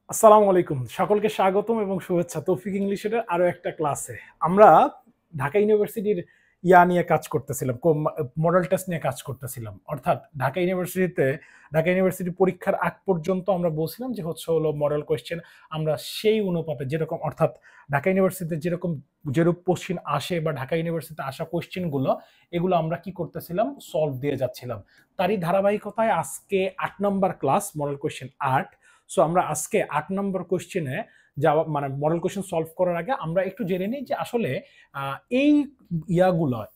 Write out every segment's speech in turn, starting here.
আসসালামু আলাইকুম, সকলকে স্বাগতম এবং শুভেচ্ছা তৌফিক ইংলিশের আরো একটা ক্লাসে। আমরা ঢাকা ইউনিভার্সিটির নিয়ে কাজ করতেছিলাম, মডেল টেস্ট নিয়ে কাজ করতেছিলাম। অর্থাৎ ঢাকা ইউনিভার্সিটি পরীক্ষার আগ পর্যন্ত আমরা বলছিলাম যে হলো মডেল কোয়েশ্চেন আমরা সেই অনুপাতে যেরকম, অর্থাৎ ঢাকা ইউনিভার্সিটিতে যেরূপ কোশ্চেন আসে বা ঢাকা ইউনিভার্সিটিতে আসা কোশ্চেনগুলো, এগুলো আমরা কি করতেছিলাম, সলভ দিয়ে যাচ্ছিলাম। তারই ধারাবাহিকতায় আজকে ৮ নম্বর ক্লাস, মডেল কোয়েশ্চেন ৮। সো আমরা আজকে ৮ নম্বর কোশ্চেনে যাওয়া, মানে মডেল কোশ্চেন সলভ করার আগে আমরা একটু জেনে নিই যে আসলে এই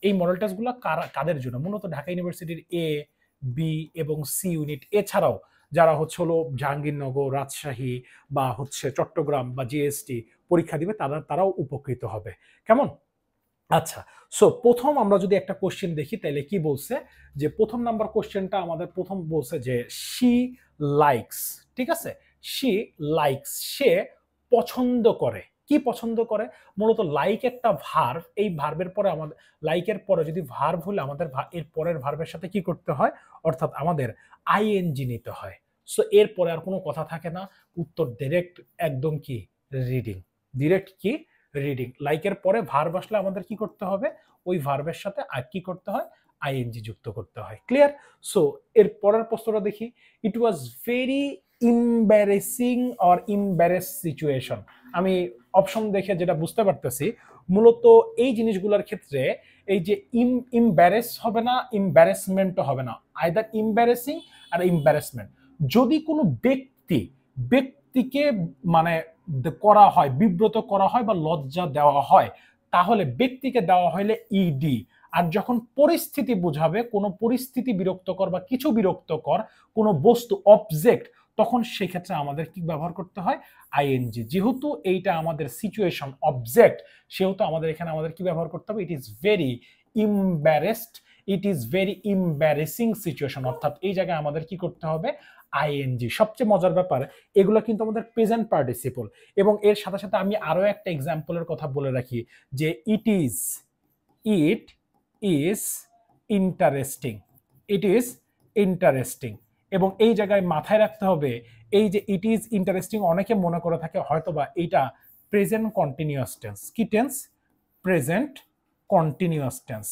এই মডেল টেস্টগুলো কাদের জন্য। মূলত ঢাকা ইউনিভার্সিটির এ, বি এবং সি ইউনিট এছাড়াও যারা হলো জাহাঙ্গীরনগর, রাজশাহী বা চট্টগ্রাম বা জিএসটি পরীক্ষা দিবে তারাও উপকৃত হবে। কেমন? আচ্ছা, সো প্রথম আমরা যদি একটা কোশ্চেন দেখি তাহলে কি বলছে, যে প্রথম নাম্বার কোশ্চেনটা আমাদের প্রথম বলছে যে শি লাইকস, ঠিক আছে, শি লাইকস, সে পছন্দ করে। কি পছন্দ করে? মূলত লাইক একটা ভার্ব, এই ভার্বের পরে আমাদের, লাইকের পরে যদি ভার্ব হলে আমাদের এর পরের ভার্বের সাথে কি করতে হয়, অর্থাৎ আমাদের আইএনজি নিতে হয়। সো এর পরে আর কোনো কথা থাকে না, উত্তর ডাইরেক্ট, একদম কি, রিডিং, ডিরেক্ট কি, রিডিং। লাইকের পরে ভার্ব আসলে আমাদের কি করতে হবে, ওই ভার্বের সাথে আর কি করতে হয়, আইএনজি যুক্ত করতে হয়। ক্লিয়ার? সো এর পরের প্রশ্নটা দেখি। It was very embarrassing or embarrass situation. আমি অপশন দেখে যেটা বুঝতে পারতেছি, মূলত এই জিনিসগুলোর ক্ষেত্রে এই যে ইম্বারেস হবে না, ইম্বারেসমেন্টও হবে না, আইদার ইম্বারেসিং আর ইম্বারেসমেন্ট। যদি কোনো ব্যক্তিকে মানে করা হয়, বিব্রত করা হয় বা লজ্জা দেওয়া হয়, তাহলে ব্যক্তিকে দেওয়া হলে ইডি। আর যখন পরিস্থিতি বোঝাবে, কোনো পরিস্থিতি বিরক্তকর বা কিছু বিরক্তকর কোনো বস্তু, অবজেক্ট, তখন সেক্ষেত্রে আমাদের কি ব্যবহার করতে হয়, আইএনজি। যেহেতু এইটা আমাদের সিচুয়েশন অবজেক্ট, সেহেতু আমাদের এখানে আমাদের কি ব্যবহার করতে হবে, it is very embarrassed, it is very embarrassing situation, অর্থাৎ এই জায়গায় আমাদের কি করতে হবে, আইএনজি। সবচেয়ে মজার ব্যাপার, এগুলো কিন্তু আমাদের প্রেজেন্ট পার্টিসিপল। এবং এর সাথে সাথে আমি আরো একটা এক্সাম্পলের কথা বলে রাখি, যে it is interesting, it is interesting. এবং এই জায়গায় মাথায় রাখতে হবে, এই যে ইট ইজ ইন্টারেস্টিং, অনেকে মনে করে থাকে হয়তোবা এইটা প্রেজেন্ট কন্টিনিউয়াস টেন্স। কি tense? Present continuous tense,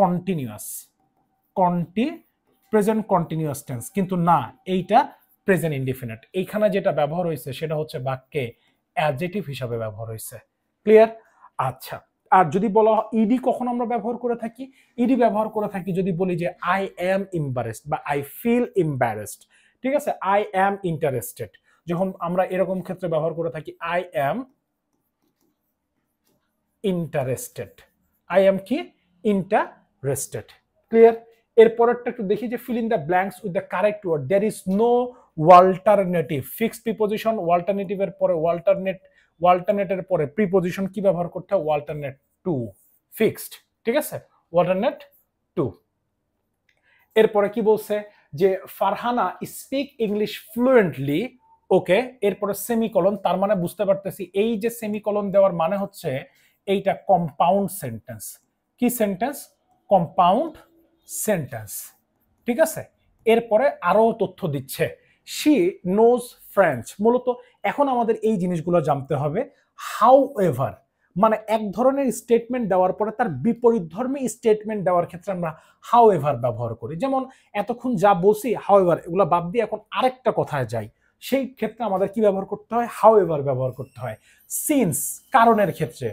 continuous, present continuous tense, কিন্তু না, এইটা প্রেজেন্ট ইনডিফিনিট। এইখানে যেটা ব্যবহার হয়েছে সেটা হচ্ছে বাক্যে অ্যাডজেক্টিভ হিসাবে ব্যবহার হয়েছে। ক্লিয়ার? আচ্ছা, আর যদি বলা ইডি কখন আমরা ব্যবহার করে থাকি, ইডি ব্যবহার করে থাকি যদি বলি যে আই অ্যাম এম্বারেসড বা আই ফিল এম্বারেসড, ঠিক আছে, আই অ্যাম ইন্টারেস্টেড, যখন আমরা এরকম ক্ষেত্রে ব্যবহার করে থাকি I am interested, I am কি, ইন্টারেস্টেড। ক্লিয়ার? এর পরেরটা একটু দেখি, যে fill in the blanks with the correct word, there is no alternative. Fixed preposition, অল্টারনেটিভের পরে অল্টারনেটের পরে প্রিপোজিশন কি ব্যবহার করতে হয়, অল্টারনেট টু। ফিক্সড, ঠিক আছে, অল্টারনেট টু। এরপরে কি বলছে, যে ফারহানা স্পিক ইংলিশ ফ্লুয়েন্টলি, ওকে, এরপরে সেমিকলন, তার মানে বুঝতে পারতেছি এই যে সেমিকলন দেওয়ার মানে হচ্ছে এইটা কম্পাউন্ড সেন্টেন্স। কি সেন্টেন্স? কম্পাউন্ড সেন্টেন্স, ঠিক আছে। এরপরে আরো তথ্য দিচ্ছে, শি নোজ ফ্রেঞ্চ। মূলত এখন আমাদের এই জিনিসগুলো জানতে হবে। হাউ এভার, মানে এক ধরনের স্টেটমেন্ট দেওয়ার পরে তার বিপরীত ধর্মী স্টেটমেন্ট দেওয়ার ক্ষেত্রে আমরা হাউ এভার ব্যবহার করি। যেমন এতক্ষণ যা বলছি হাউ এভার, এগুলো বাদ দিয়ে এখন আরেকটা কথায় যাই, সেই ক্ষেত্রে আমাদের কি ব্যবহার করতে হয়, হাউ এভার ব্যবহার করতে হয়। সিন্স, কারণের ক্ষেত্রে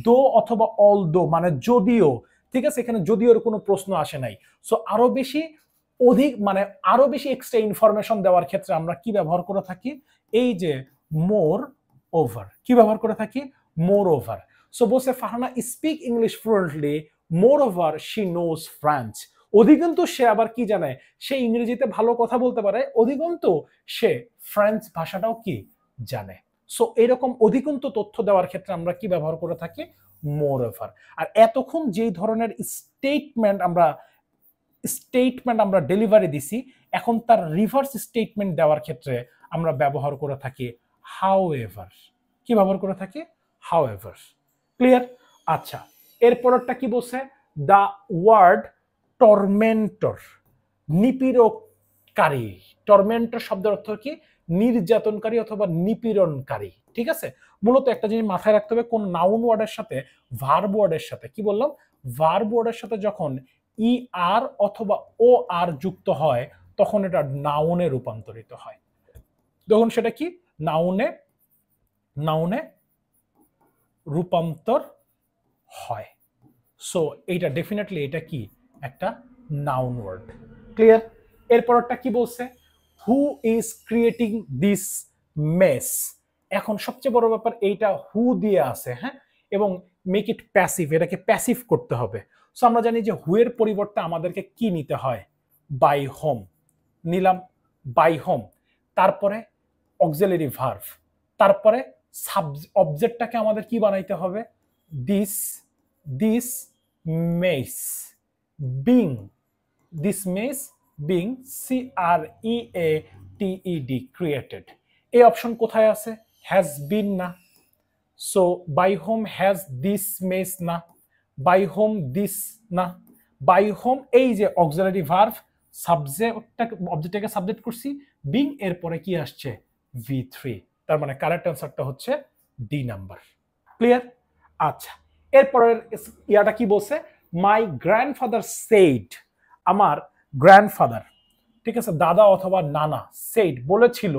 দো অথবা অল দো, মানে যদিও, ঠিক আছে, এখানে যদিওর কোনো প্রশ্ন আসে নাই। সো আরো বেশি অধিক, মানে আরো বেশি এক্সট্রা ইনফরমেশন দেওয়ার ক্ষেত্রে আমরা কি ব্যবহার করে থাকি, এই যে মোর ওভার, কি ব্যবহার করে থাকি, মোর ওভার। সো বলছে Farhana speak English fluently, moreover she knows French. অধিকন্তু সে আবার কি জানে, সে ইংরেজিতে ভালো কথা বলতে পারে, অধিকন্তু সে ফ্রেঞ্চ ভাষাটাও কি জানে। সো এরকম অধিকন্তু তথ্য দেওয়ার ক্ষেত্রে আমরা কি ব্যবহার করে থাকি, মোর ওভার। আর এতক্ষণ যেই ধরনের স্টেটমেন্ট আমরা ডেলিভারি দিছি, এখন তার রিভার্স স্টেটমেন্ট দেওয়ার ক্ষেত্রে আমরা ব্যবহার করে থাকি হাউ এভার। কি ব্যবহার করে থাকি, হাউ এভার। ক্লিয়ার? আচ্ছা, এরপরটা কি বলছে, দ্য ওয়ার্ড টর্মেন্টর, নিপীড়ককারী। টর্মেন্টর শব্দের অর্থ কি, নির্যাতনকারী অথবা নিপীড়নকারী। ঠিক আছে, মূলত একটা জিনিস মাথায় রাখতে হবে, কোন নাউন ওয়ার্ডের সাথে ভার্ব ওয়ার্ডের সাথে, কি বললাম, ভার্ব ওয়ার্ডের সাথে যখন ই আর অথবা ও আর যুক্ত হয় তখন এটা নাউনে রূপান্তরিত হয়। তখন সেটা কি, নাউনে নাউনে রূপান্তর হয়। সো এইটা ডেফিনেটলি এটা কি একটা নাউন ওয়ার্ড। ক্লিয়ার? এরপরটা কি বলছে, who is creating this mace. এখন সবচেয়ে বড় ব্যাপার এইটা হু দিয়ে আছে, হ্যাঁ, এবং মেক ইট প্যাসিভ, এটাকে প্যাসিভ করতে হবে। সো আমরা জানি যে হু এর পরিবর্তে আমাদেরকে কি নিতে হয়, বাই হোম নিলাম, বাই হোম, তারপরে অক্সিলারি ভার্ব, তারপরে অবজেক্টটাকে আমাদের কি বানাইতে হবে, this this mess being, this mess being CREATED created. এই অপশন কোথায় আছে, হ্যাজ বিন না, so by whom has this mess না, বাই হোম দিস না, বাই হোম এই যে অক্সিলারি ভার্ব, অবজেক্টটাকে সাবজেক্ট করছি, বিং এরপরে কি আসছে V3, তার মানে কারেক্ট অ্যান্সারটা হচ্ছে ডি নাম্বার। ক্লিয়ার? আচ্ছা, এরপরের ইয়াটা কি বলছে, মাই গ্র্যান্ডফাদার সেইড, আমার গ্র্যান্ডফাদার, ঠিক আছে, দাদা অথবা নানা, সেইড বলেছিল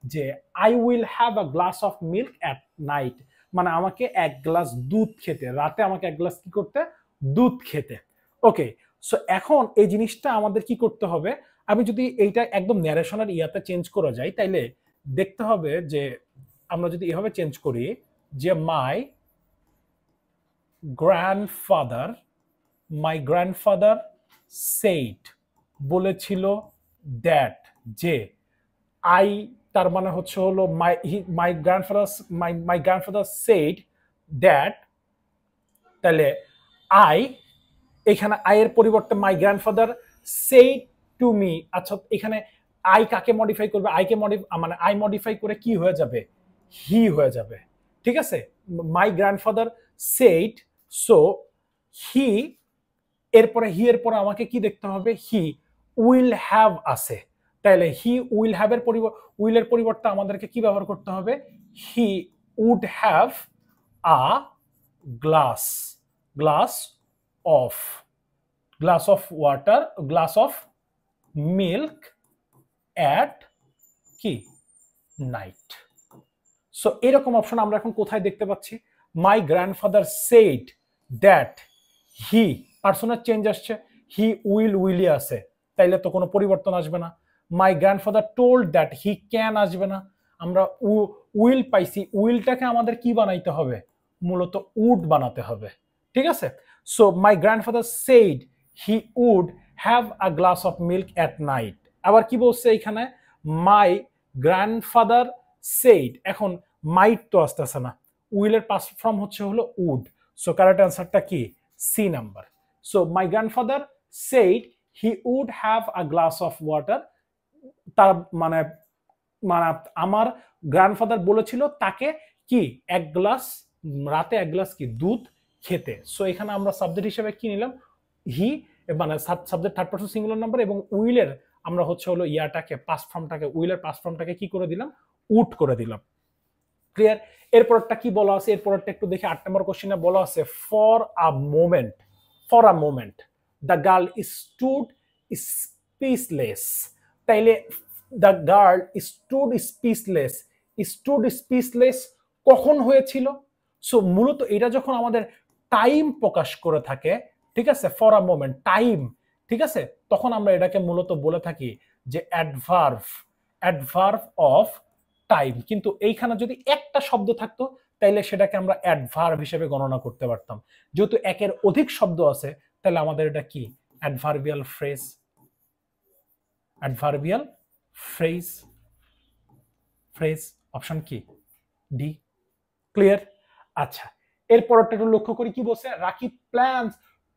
যে I will have a glass of milk at night, মানে আমাকে এক গ্লাস দুধ খেতে, রাতে আমাকে এক গ্লাস কি করতে, দুধ খেতে। ওকে, সো এখন এই জিনিসটা আমাদের কি করতে হবে, আমি যদি এইটা একদম ন্যারেশনের ইয়াতে চেঞ্জ করা যায় তাইলে দেখতে হবে যে আমরা যদি এভাবে চেঞ্জ করি যে মাই গ্র্যান্ডফাদার সেইড বলেছিল দ্যাট, যে আই, তার মানে হচ্ছে হলো মাই গ্র্যান্ডফাদার সেইড দ্যাট, তাহলে আই, এখানে আই এর পরিবর্তে মাই গ্র্যান্ডফাদার সেইড টু মি, আচ্ছা এখানে আই কাকে মডিফাই করবে, আইকে মানে আই মডিফাই করে কি হয়ে যাবে, হি হয়ে যাবে। ঠিক আছে, মাই গ্র্যান্ডফাদার সেইড, সো হি, এরপরে হি এর পরে আমাকে কি দেখতে হবে, হি উইল হ্যাভ আছে, তাহলে হি উইল হ্যাভ এর উইলের পরিবর্তে আমাদেরকে কি ব্যবহার করতে হবে, he would have a glass of water, glass of milk at কি নাইট। সো এরকম অপশন আমরা এখন কোথায় দেখতে পাচ্ছি, my grandfather said that, he personal change আসছে, হি উইলি আছে, তাইলে তো কোনো পরিবর্তন আসবে না। My grandfather told that, he can আসবে না, আমরা উইল পাইছি, উইলটাকে আমাদের কি বানাইতে হবে, মূলত উড বানাতে হবে। ঠিক আছে, so my grandfather said he would have a glass of milk at night. আবার কি বলছে এখানে, মাই গ্র্যান্ডফাদার সেইড, এখন মাইট তো আসতেছে না, উইলের পাস্ট ফর্ম হচ্ছে হলো উড, সো কারেক্ট অ্যান্সারটা কি C number. So my grandfather said he would have a glass of water, তার মানে মানে আমার গ্র্যান্ডফাদার বলেছিল তাকে কি এক গ্লাস, রাতে এক গ্লাস কি দুধ খেতে। সো এখানে আমরা সাবজেক্ট হিসেবে কি নিলাম, হি, মানে subject third person singular number, এবং উইলের আমরা হচ্ছে হলো ইয়াটাকে পাস্ট ফর্মটাকে, উইলের পাস্ট ফর্মটাকে কি করে দিলাম, উড করে দিলাম। ক্লিয়ার? এরপরটা কি বলা আছে, এরপরটা একটু দেখে 8 নম্বর কোশ্চেনে বলা আছে, for a moment the girl stood speechless, তাইলে দ্য গার্ল স্টুড স্পিচলেস কখন হয়েছিল, সো মূলত এটা যখন আমাদের টাইম প্রকাশ করে থাকে, ঠিক আছে, ফর আ মোমেন্ট টাইম, ঠিক আছে, তখন আমরা এটাকে মূলত বলে থাকি যে অ্যাডভার্ব অফ টাইম। কিন্তু এইখানে যদি একটা শব্দ থাকতো তাইলে সেটাকে আমরা অ্যাডভার্ব হিসেবে গণনা করতে পারতাম, যেহেতু একের অধিক শব্দ আছে তাহলে আমাদের এটা কি অ্যাডভার্বিয়াল ফ্রেজ, অপশন কি ডি। ক্লিয়ার? আচ্ছা, এরপরটা একটু লক্ষ্য করি কি বলছে, Rakib plans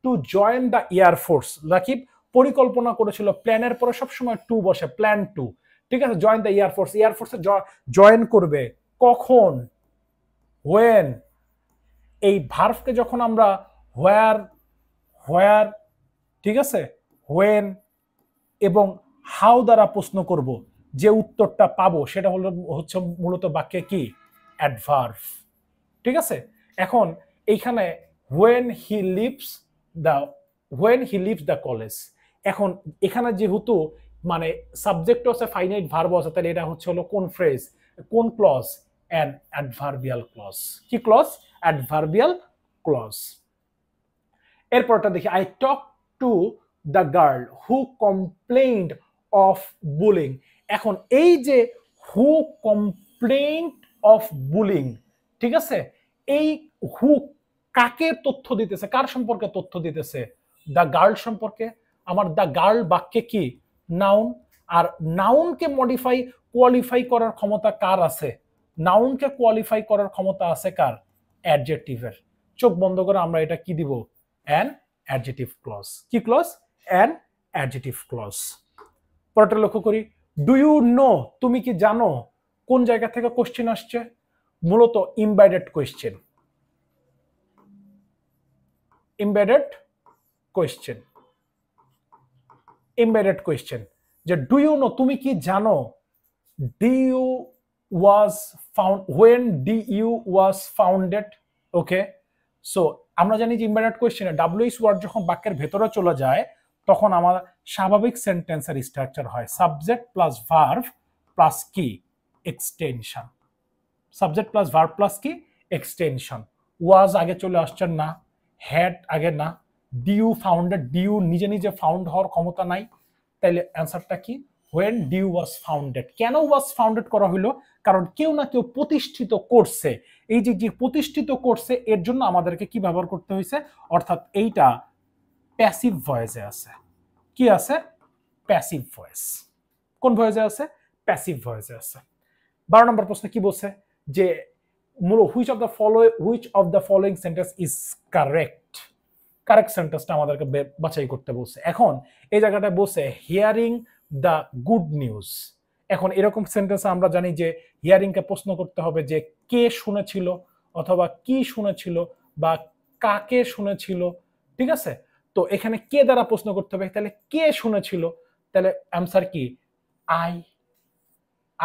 to join the air force, Rakib পরিকল্পনা করেছিল, প্ল্যানের পরে সবসময় টু বসে, প্ল্যান টু, ঠিক আছে, জয়েন দ্য এয়ারফোর্সে জয়েন করবে কখন, হোয়েন, এই ভার্ভকে যখন আমরা হোয়ার, ঠিক আছে, হোয়েন এবং হাউ দ্বারা প্রশ্ন করব, যে উত্তরটা পাবো সেটা হচ্ছে মূলত বাক্যে কি অ্যাডভার্ব। ঠিক আছে, এখন এইখানে when he leaves the college, এখন এখানে যেহেতু মানে সাবজেক্ট আছে ফাইনাইট ভার্ব আছে, তাহলে এটা হচ্ছে হলো কোন ফ্রেজ, কোন ক্লজ, অ্যান অ্যাডভার্বিয়াল ক্লজ। কি ক্লজ? Adverbial clause. এরপরটা দেখি, I talk to the girl who complained of bullying. এখন এই যে হু কমপ্লেইনড অফ বুলিং, ঠিক আছে, এই হু কাকে তথ্য দিতেছে, কার সম্পর্কে তথ্য দিতেছে? দ্য গার্ল সম্পর্কে। আমার দ্য গার্ল বাক্যে কি নাউন, আর নাউনকে মডিফাই কোয়ালিফাই করার ক্ষমতা কার আছে? নাউনকে কোয়ালিফাই করার ক্ষমতা আছে কার? অ্যাডজেক্টিভের। চোখ বন্ধ করে আমরা এটা কি দিব? An adjective clause. কি ক্লজ? An adjective clause. পরেরটা লক্ষ্য করি, ডু ইউ নো, তুমি কি জানো? কোন জায়গা থেকে কোশ্চেন আসছে? মূলত embedded question. Embedded question, embedded question, যে ডু ইউ নো, তুমি কি জানো? DU was found, when DU was founded. Okay, so আমরা জানি যে ইমবেডেড কোশ্চেনে ডাব্লিউএইচ ওয়ার্ড যখন বাক্যের ভেতরে চলে যায় তখন আমার স্বাভাবিক সেন্টেন্সের স্ট্রাকচার হয় সাবজেক্ট প্লাস ভার্ব প্লাস কি extension. Subject plus verb plus কি এক্সটেনশন। ওয়াজ আগে চলে আসছে না, হ্যাড আগে না, ডিউ ফাউন্ডেড, ডিউ নিজে নিজে ফাউন্ড হওয়ার ক্ষমতা নাই, তাইলে অ্যান্সারটা কি হোয়েন ডিউ ওয়াজ ফাউন্ডেড। কেন ওয়াজ ফাউন্ডেড করা হইলো? কারণ কেউ না কেউ প্রতিষ্ঠিত করছে। এই যে যে প্রতিষ্ঠিত করছে এর জন্য আমাদেরকে কি ব্যবহার করতে হয়েছে, অর্থাৎ এইটা প্যাসিভ ভয়েসে আছে। কি আছে? Passive voice. কোন ভয়েসে আছে? প্যাসিভ ভয়েসে আছে। 12 নম্বর প্রশ্ন কি বলছে যে which of the following sentence is correct. Correct সেন্টেন্সটা আমাদেরকে বাছাই করতে বলছে। এখন এই জায়গাটায় বলছে হিয়ারিং দ্য গুড নিউজ। এখন এরকম সেন্টেন্সে আমরা জানি যে হিয়ারিংকে প্রশ্ন করতে হবে যে কে শুনেছিল, অথবা কি শুনেছিল, বা কাকে শুনেছিল। ঠিক আছে, তো এখানে কে দ্বারা প্রশ্ন করতে হবে, তাহলে কে শুনেছিল, তাহলে অ্যান্সার কি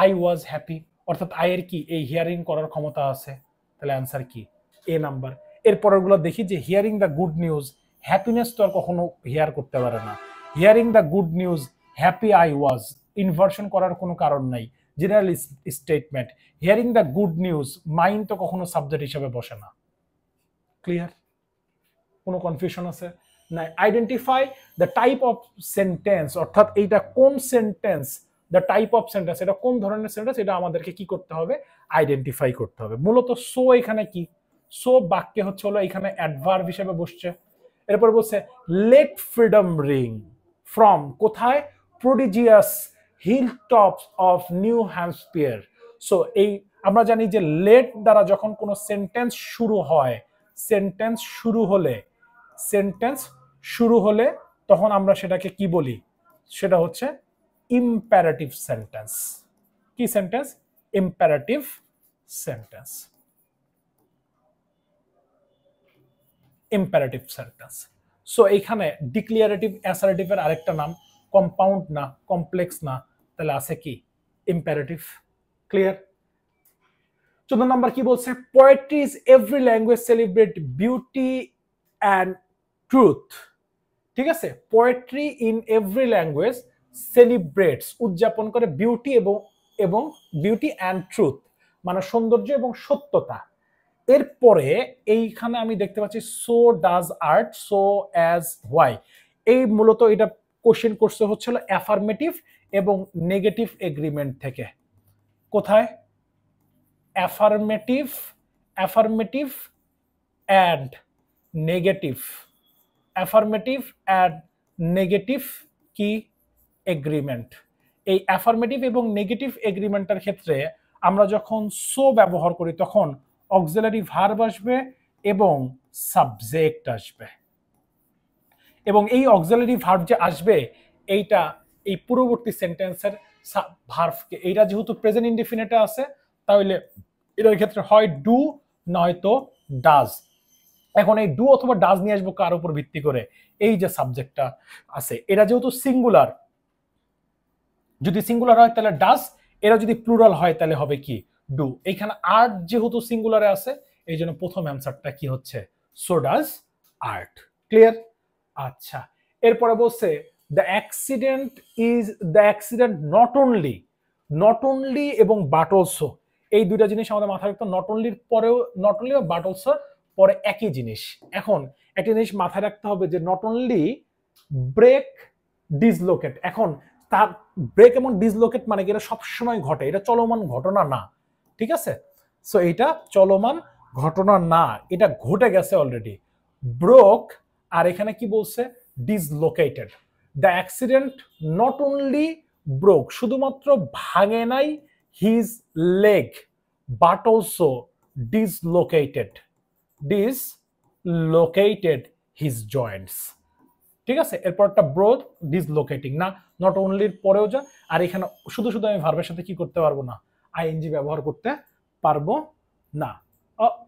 আই ওয়াজ হ্যাপি, অর্থাৎ আই এর কি এই হিয়ারিং করার ক্ষমতা আছে, তাহলে অ্যান্সার কি এ নাম্বার। এরপরের গুলো দেখি যে hearing the good news, happiness তো আর কখনো হিয়ার করতে পারে না। Hearing the good news happy I was, inversion করার কোনো কারণ নাই, general statement. Hearing the good news, mind তো কখনো সাবজেক্ট হিসেবে বসে না। ক্লিয়ার? কোনো কনফিউশন আছে? না। Identify the type of sentence, অর্থাৎ এইটা কোন sentence, the type of sentence, এটা কোন ধরনের সেন্টেন্স, এটা আমাদেরকে কি করতে হবে? আইডেন্টিফাই করতে হবে। মূলত সো এখানে কি, সো বাক্যে হচ্ছে হলো এখানে অ্যাডভার্ব হিসেবে বসছে। এরপর বলছে লেট ফ্রিডম রিং ফ্রম, কোথায়? Prodigious hill tops of New Hampshire. So এই আমরা জানি যে লেট দ্বারা যখন কোনো সেন্টেন্স শুরু হয়, সেন্টেন্স শুরু হলে তখন আমরা সেটাকে কি বলি? সেটা হচ্ছে ইম্পারেটিভ সেন্টেন্স। কি sentence? Imperative sentence. Imperative sentence. So এইখানে ডিক্লিয়ারেটিভ অ্যাসারেটিভের আরেকটা নাম, কম্পাউন্ড না, কমপ্লেক্স না, তাহলে আছে কি ইম্পারেটিভ। ক্লিয়ার? 14 নম্বর কি বলছে? Poetry is every language celebrate beauty and truth. ঠিক আছে, poetry in every language celebrates, উদযাপন করে বিউটি এবং বিউটি অ্যান্ড ট্রুথ, মানে সৌন্দর্য এবং সত্যতা। এরপরে এইখানে আমি দেখতে পাচ্ছি so does art, so as why. এই মূলত এটা কোশ্চেন করছে হচ্ছিল অ্যাফার্মেটিভ এবং নেগেটিভ এগ্রিমেন্ট থেকে। কোথায়? Affirmative and negative, affirmative and negative কি এগ্রিমেন্ট। এই অ্যাফার্মেটিভ এবং নেগেটিভ এগ্রিমেন্টের ক্ষেত্রে আমরা যখন সো ব্যবহার করি তখন অক্সিলারি ভার্ব আসবে এবং সাবজেক্ট আসবে, এবং এই অক্সিলারি ভার্ব যে আসবে এইটা এই পূর্ববর্তী সেন্টেন্সের ভার্বকে, এইটা যেহেতু প্রেজেন্ট ইনডিফিনিটে আছে তাহলে এটার ক্ষেত্রে হয় ডু নয়তো ডাজ। এখন এই ডু অথবা ডাজ নিয়ে আসবো কার উপর ভিত্তি করে? এই যে সাবজেক্টটা আছে এটা যেহেতু সিঙ্গুলার, যদি সিঙ্গুলার হয় তাহলে ডাজ, এরা যদি প্লুরাল হয় তাহলে হবে কি ডু। এখানে আর্ট যেহেতু সিঙ্গুলারে আছে এই জন্য প্রথম অ্যান্সারটা কি হচ্ছে সো ডাজ আর্ট। ক্লিয়ার? আচ্ছা, এরপরে বলছে দ্য অ্যাক্সিডেন্ট নট অনলি এবং বাট অলসো, এই দুইটা জিনিস আমাদের মাথায় রাখতে, নট অনলির পরেও, নট অনলি বা বাট অলসো পরে একই জিনিস। এখন একটা জিনিস মাথায় রাখতে হবে যে নট অনলি ব্রেক ডিসলোকেট, এখন তার ব্রেক এবং ডিসলোকেট মানে কি এটা সবসময় ঘটে, এটা চলমান ঘটনা না, ঠিক আছে? সো এটা চলমান ঘটনা না, এটা ঘটে গেছে অলরেডি। ব্রোক আর এখানে কি বলছে dislocated. The accident not only broke, শুধুমাত্র ভাঙে নাই his leg but also dislocated his Joints. ঠিক আছে, এরপরটা ব্রোড ডিসলোকেটিং না, নট অনলির পরেও যা, আর এখানে শুধু শুধু আমি ভার্বের সাথে কি করতে পারবো না, আইএনজি ব্যবহার করতে পারবো না।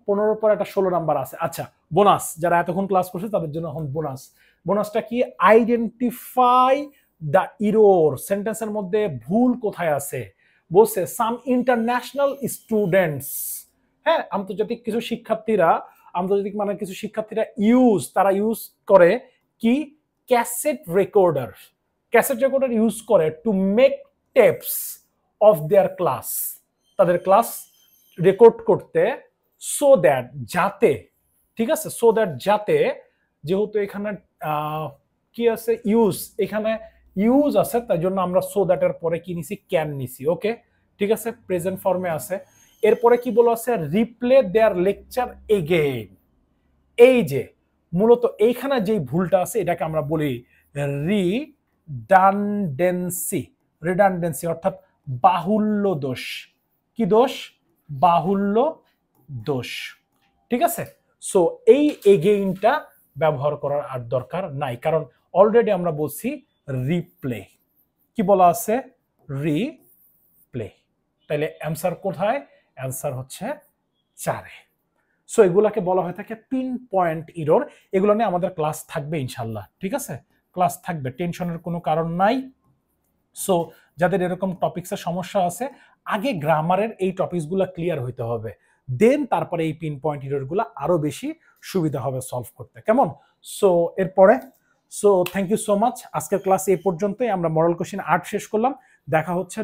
15 পর একটা 16 নাম্বার আছে। আচ্ছা, বোনাস, যারা এতক্ষণ ক্লাস করছে তাদের জন্য এখন বোনাস। বোনাসটা কি? আইডেন্টিফাই দ্য ইরোর, সেন্টেন্সের মধ্যে ভুল কোথায় আছে বলছে সাম ইন্টারন্যাশনাল স্টুডেন্টস, হ্যাঁ আন্তর্জাতিক কিছু শিক্ষার্থীরা, আন্তর্জাতিক মানে কিছু শিক্ষার্থীরা তারা ইউজ করে কি ক্যাসেট রেকর্ডার ইউজ করে to make tapes of their class, তাদের ক্লাস রেকর্ড করতে, সো দ্যাট যাতে, ঠিক আছে, সো দ্যাট যাতে, যেহেতু এখানে কি আছে ইউজ, এখানে ইউজ আছে তাই জন্য আমরা সো দ্যাট এর পরে কি নিছি ক্যান নিছি। ওকে, ঠিক আছে, প্রেজেন্ট ফর্মে আছে। এরপরে কি বলা আছে রিপ্লে দেয়ার লেকচার এগেইন, এই যে মূলত এইখানে যেই ভুলটা আছে এটাকে আমরা বলি রিডান্ডেন্সি অর্থাৎ বাহুল্য দোষ। কি দোষ? বাহুল্য দোষ। ঠিক আছে, সো এই এগেইনটা ব্যবহার করার আর দরকার নাই, কারণ অলরেডি আমরা বলছি রিপ্লে। কি বলা আছে? রিপ্লে। তাহলে অ্যান্সার কোথায়? অ্যান্সার হচ্ছে 4-এ। সো এগুলাকে বলা হয়ে থাকে পিন পয়েন্ট ইরর। এগুলো নিয়ে আমাদের ক্লাস থাকবে ইনশাল্লাহ, ঠিক আছে, ক্লাস থাকবে, টেনশনের কোনো কারণ নাই। সো যাদের এরকম টপিক্সের সমস্যা আছে আগে গ্রামারের এই টপিকসগুলো ক্লিয়ার হইতে হবে, দেন তারপরে এই পিন পয়েন্ট ইররগুলো আরো বেশি সুবিধা হবে সলভ করতে, কেমন? সো এরপরে থ্যাংক ইউ সো মাচ। আজকের ক্লাস এই পর্যন্তই, আমরা মডেল কোশ্চেন 8 শেষ করলাম। দেখা হচ্ছে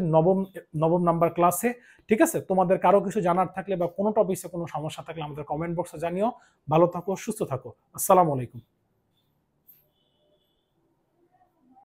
নবম নাম্বার ক্লাসে, ঠিক আছে? তোমাদের কারো কিছু জানার থাকলে বা কোনো টপিক্সে কোনো সমস্যা থাকলে আমাদের কমেন্ট বক্সে জানিও। ভালো থাকো, সুস্থ থাকো, আসসালামু আলাইকুম।